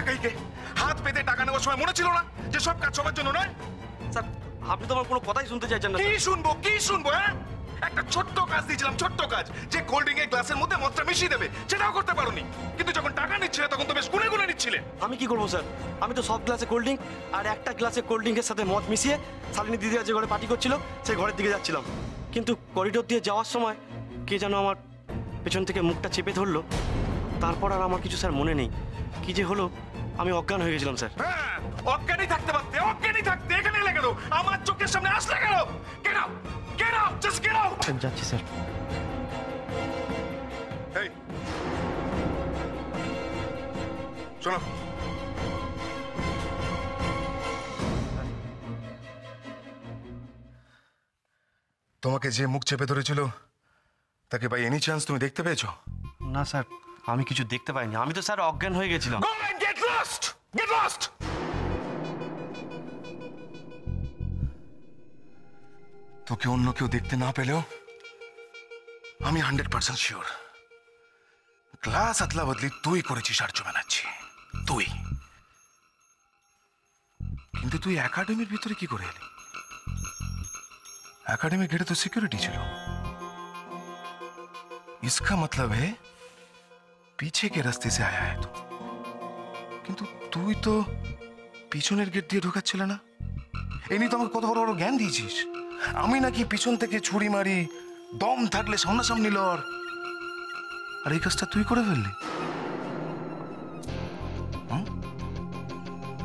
টাকাইকে হাত পেতে টাকা নেওয়ার সময় মনে ছিল না যে সব কাজ সবার জন্য নয়? স্যার আপনি তো আমার কোনো কথাই শুনতে চাইছেন না। কি শুনবো হ্যাঁ? একটা ছোট্ট কাজ দিয়েছিলাম, ছোট্ট কাজ, যে কোল্ড ড্রিঙ্ক এর গ্লাসের মধ্যে মদটা মিশিয়ে দেবে, সেটাও করতে পারোনি। কিন্তু যখন টাকা নিচ্ছিলে তখন তো বেশ গুনে গুনে নিচ্ছিলে। আমি কি করবো স্যার? আমি তো সব গ্লাসে কোল্ড ড্রিঙ্ক আর একটা গ্লাসে কোল্ড ড্রিঙ্কের সাথে মদ মিশিয়ে শালিনী দিদিরা যে ঘরে পার্টি করছিল সেই ঘরের দিকে যাচ্ছিলাম। কিন্তু করিডোর দিয়ে যাওয়ার সময় কে যেন আমার পেছন থেকে মুখটা চেপে ধরলো। তারপর আর আমার কিছু স্যার মনে নেই, কি যে হলো আমি অজ্ঞান হয়ে গেছিলাম স্যার। হ্যাঁ, অজ্ঞানই থাকতে পারতে, অজ্ঞানই থাকতে এখানে এলে কেন? আমার চোখের সামনে আসলে কেন? Get out, get out, just get out. যাচ্ছি স্যার। এই শোনো, তোমাকে যে মুখ চেপে ধরেছিল তাকে বাই এনি চান্স তুমি দেখতে পেয়েছো? না স্যার, আমি কিছু দেখতে পাইনি, আমি তো স্যার অজ্ঞান হয়ে গেছিলাম। Go and get lost! Get lost! তোকে অন্য কেউ দেখতে না পেলেও আমি 100% শিওর গ্লাস আতলা বদলি তুই করেছিস আর্য বানাচ্ছি তুই। কিন্তু তুই একাডেমির ভিতরে কি করে এলি? एकेडमी गेटे तो सिक्योरिटी चलो, इसका मतलब है पीछे के रास्ते से आया है तू। किंतु तू ही तो পিছনের গেট দিয়ে ঢোকাচ্ছিল না? এনি তো আমাকে কত বড় বড় জ্ঞান দিয়েছিস। আমি নাকি পিছন থেকে ছুরি মারি, দম থাকলে সামনাসামনি লড়, আর এই কাজটা তুই করে ফেললি।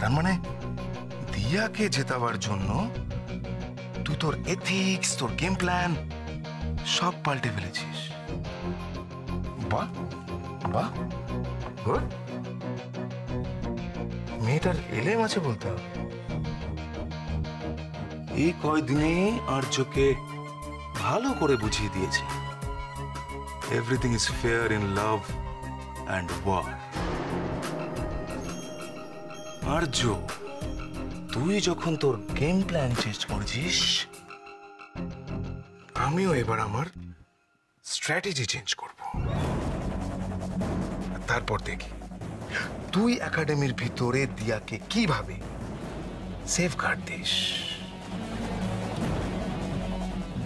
তার মানে দিয়াকে জেতাবার জন্য তুই তোর এথিক্স, তোর গেম প্ল্যান সব পাল্টে ফেলেছিস। বাহ বাহ, গুড। মেয়েটার এলেম আছে বলতে হবে। এই কয়দিনে আর্যকে ভালো করে বুঝিয়ে দিয়েছে everything is fair in love and war. Arya, তুই যখন তোর গেম প্ল্যান চেঞ্জ করেছিস, আমিও এবার আমার স্ট্র্যাটেজি চেঞ্জ করব। তারপর দেখি তুই একাডেমির ভিতরে দিয়াকে কিভাবে সেফগার্ড দিস।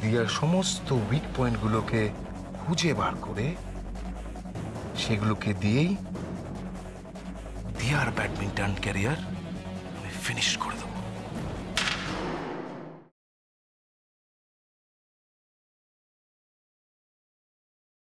দিয়ার সমস্ত উইক পয়েন্টগুলোকে খুঁজে বার করে সেগুলোকে দিয়েই দিয়ার ব্যাডমিন্টন ক্যারিয়ার ফিনিশ করে